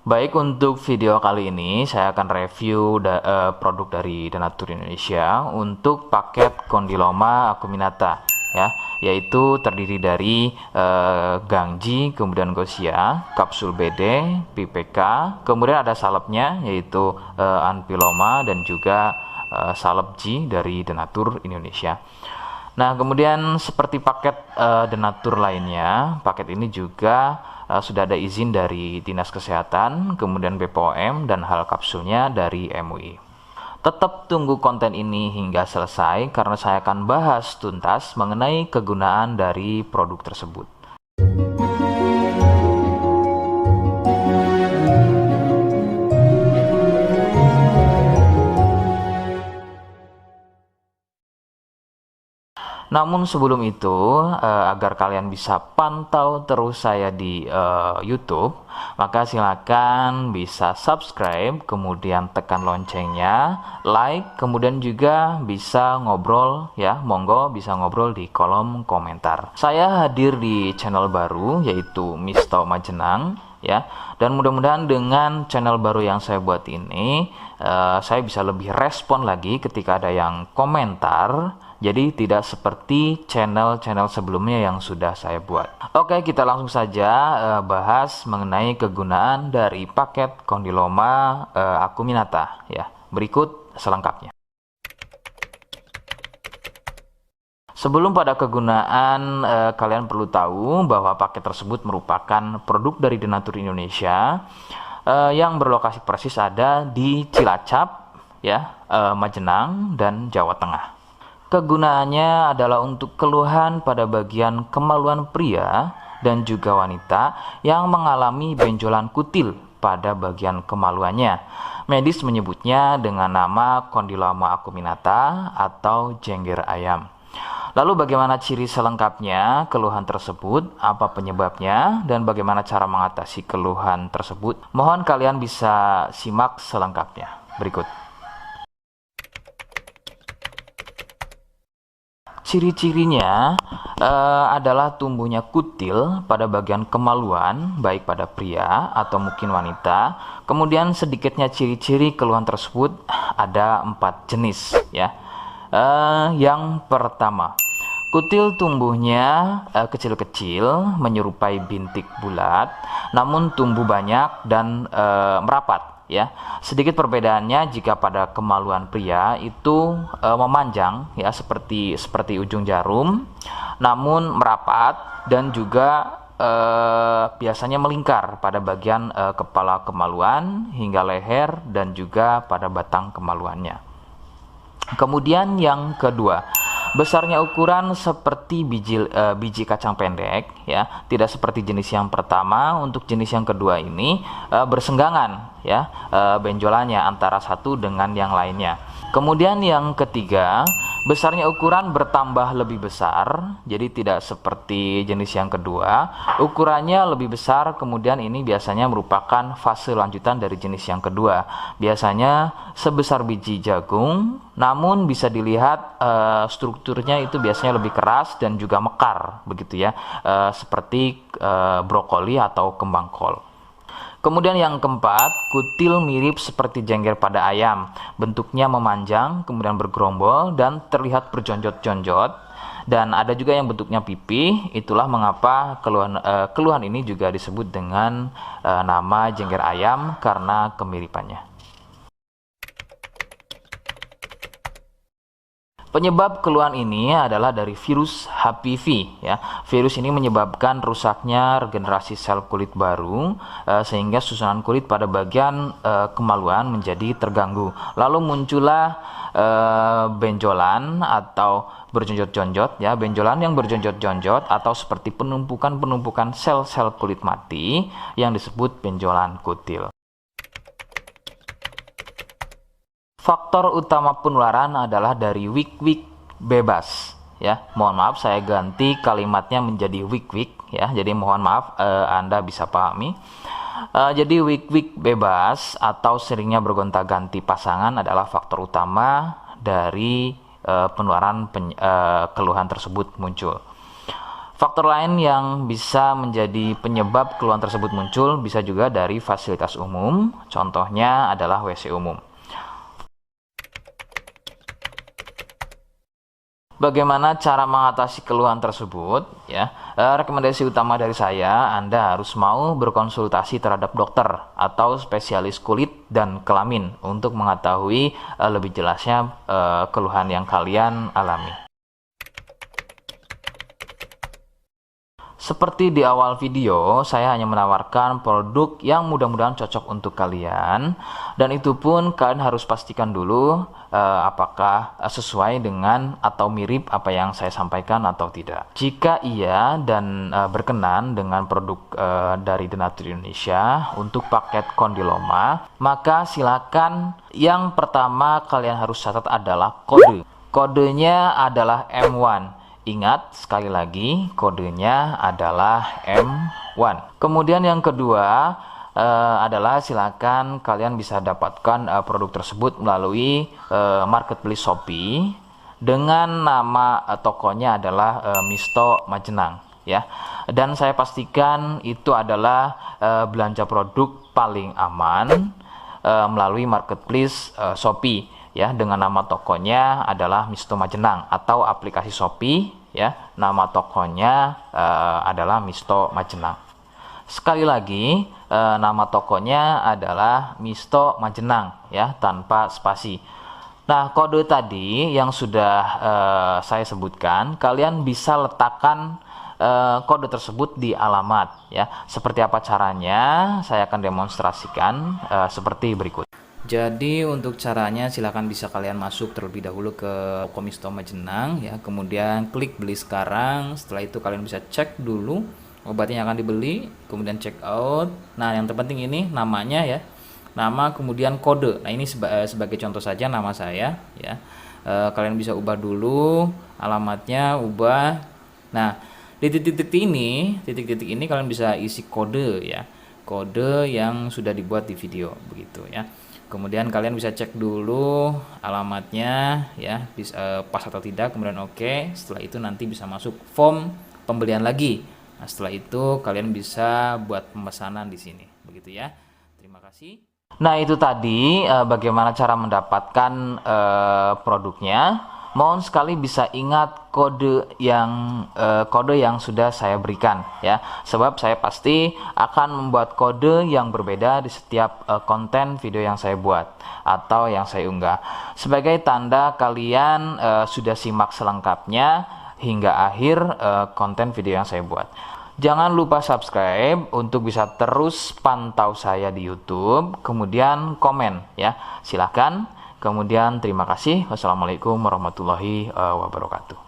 Baik, untuk video kali ini saya akan review produk dari Denatur Indonesia untuk paket Condyloma acuminata ya, yaitu terdiri dari Gangji, kemudian Gausia, kapsul BD, PPK, kemudian ada salepnya yaitu Anpiloma dan juga salep G dari Denatur Indonesia. Nah, kemudian seperti paket Denatur lainnya, paket ini juga sudah ada izin dari Dinas Kesehatan, kemudian BPOM, dan hal kapsulnya dari MUI. Tetap tunggu konten ini hingga selesai karena saya akan bahas tuntas mengenai kegunaan dari produk tersebut. Namun sebelum itu, agar kalian bisa pantau terus saya di YouTube, maka silakan bisa subscribe, kemudian tekan loncengnya, like, kemudian juga bisa ngobrol ya, monggo bisa ngobrol di kolom komentar. Saya hadir di channel baru yaitu Misto Majenang ya, dan mudah-mudahan dengan channel baru yang saya buat ini, saya bisa lebih respon lagi ketika ada yang komentar. Jadi tidak seperti channel-channel sebelumnya yang sudah saya buat. Oke, kita langsung saja bahas mengenai kegunaan dari paket Condyloma acuminata ya. Berikut selengkapnya. Sebelum pada kegunaan, kalian perlu tahu bahwa paket tersebut merupakan produk dari Denatur Indonesia yang berlokasi persis ada di Cilacap ya, Majenang dan Jawa Tengah. Kegunaannya adalah untuk keluhan pada bagian kemaluan pria dan juga wanita yang mengalami benjolan kutil pada bagian kemaluannya. Medis menyebutnya dengan nama Condyloma acuminata atau jengger ayam. Lalu bagaimana ciri selengkapnya keluhan tersebut, apa penyebabnya, dan bagaimana cara mengatasi keluhan tersebut? Mohon kalian bisa simak selengkapnya. Berikut. Ciri-cirinya adalah tumbuhnya kutil pada bagian kemaluan, baik pada pria atau mungkin wanita. Kemudian sedikitnya ciri-ciri keluhan tersebut ada 4 jenis ya. Yang pertama, kutil tumbuhnya kecil-kecil, menyerupai bintik bulat, namun tumbuh banyak dan merapat. Ya, sedikit perbedaannya jika pada kemaluan pria itu memanjang ya, seperti ujung jarum, namun merapat dan juga biasanya melingkar pada bagian kepala kemaluan hingga leher dan juga pada batang kemaluannya. Kemudian yang kedua, besarnya ukuran seperti biji kacang pendek ya, tidak seperti jenis yang pertama. Untuk jenis yang kedua ini bersenggangan ya, benjolannya antara satu dengan yang lainnya. Kemudian yang ketiga, besarnya ukuran bertambah lebih besar, jadi tidak seperti jenis yang kedua. Ukurannya lebih besar, kemudian ini biasanya merupakan fase lanjutan dari jenis yang kedua. Biasanya sebesar biji jagung, namun bisa dilihat strukturnya itu biasanya lebih keras dan juga mekar, begitu ya, seperti brokoli atau kembang kol. Kemudian yang keempat, kutil mirip seperti jengger pada ayam. Bentuknya memanjang, kemudian bergerombol dan terlihat berjonjot-jonjot. Dan ada juga yang bentuknya pipih. Itulah mengapa keluhan ini juga disebut dengan nama jengger ayam karena kemiripannya. Penyebab keluhan ini adalah dari virus HPV ya. Virus ini menyebabkan rusaknya regenerasi sel kulit baru sehingga susunan kulit pada bagian kemaluan menjadi terganggu. Lalu muncullah benjolan atau berjonjot-jonjot ya, benjolan yang berjonjot-jonjot atau seperti penumpukan-penumpukan sel-sel kulit mati yang disebut benjolan kutil. Faktor utama penularan adalah dari wik-wik bebas ya. Mohon maaf saya ganti kalimatnya menjadi wik-wik ya. Jadi mohon maaf Anda bisa pahami. Jadi wik-wik bebas atau seringnya bergonta-ganti pasangan adalah faktor utama dari penularan keluhan tersebut muncul. Faktor lain yang bisa menjadi penyebab keluhan tersebut muncul bisa juga dari fasilitas umum, contohnya adalah WC umum. Bagaimana cara mengatasi keluhan tersebut? Ya, rekomendasi utama dari saya, Anda harus mau berkonsultasi terhadap dokter atau spesialis kulit dan kelamin untuk mengetahui lebih jelasnya keluhan yang kalian alami. Seperti di awal video, saya hanya menawarkan produk yang mudah-mudahan cocok untuk kalian, dan itu pun kalian harus pastikan dulu apakah sesuai dengan atau mirip apa yang saya sampaikan atau tidak. Jika iya dan berkenan dengan produk dari The Nature Indonesia untuk paket kondiloma, maka silakan. Yang pertama kalian harus catat adalah kode. Kodenya adalah M1. Ingat, sekali lagi, kodenya adalah M1. Kemudian yang kedua adalah silakan kalian bisa dapatkan produk tersebut melalui marketplace Shopee dengan nama tokonya adalah Misto Majenang, ya. Dan saya pastikan itu adalah belanja produk paling aman melalui marketplace Shopee, ya, dengan nama tokonya adalah Misto Majenang, atau aplikasi Shopee, ya, nama tokonya adalah Misto Majenang. Sekali lagi, nama tokonya adalah Misto Majenang, ya, tanpa spasi. Nah, kode tadi yang sudah saya sebutkan, kalian bisa letakkan kode tersebut di alamat, ya. Seperti apa caranya? Saya akan demonstrasikan seperti berikut. Jadi untuk caranya silahkan bisa kalian masuk terlebih dahulu ke toko Misto Majenang, ya, kemudian klik beli sekarang. Setelah itu kalian bisa cek dulu obatnya yang akan dibeli, kemudian check out. Nah, yang terpenting ini namanya, ya, nama kemudian kode. Nah, ini sebagai contoh saja nama saya, ya. Kalian bisa ubah dulu alamatnya, ubah. Nah, di titik-titik ini kalian bisa isi kode, ya, kode yang sudah dibuat di video, begitu, ya. Kemudian kalian bisa cek dulu alamatnya, ya, pas atau tidak, kemudian oke. Setelah itu nanti bisa masuk form pembelian lagi. Nah, setelah itu kalian bisa buat pemesanan di sini, begitu, ya. Terima kasih. Nah, itu tadi bagaimana cara mendapatkan produknya. Mohon sekali bisa ingat kode yang sudah saya berikan, ya, sebab saya pasti akan membuat kode yang berbeda di setiap konten video yang saya buat atau yang saya unggah, sebagai tanda kalian sudah simak selengkapnya hingga akhir konten video yang saya buat. Jangan lupa subscribe untuk bisa terus pantau saya di YouTube, kemudian komen, ya, silahkan. Kemudian terima kasih. Wassalamualaikum warahmatullahi wabarakatuh.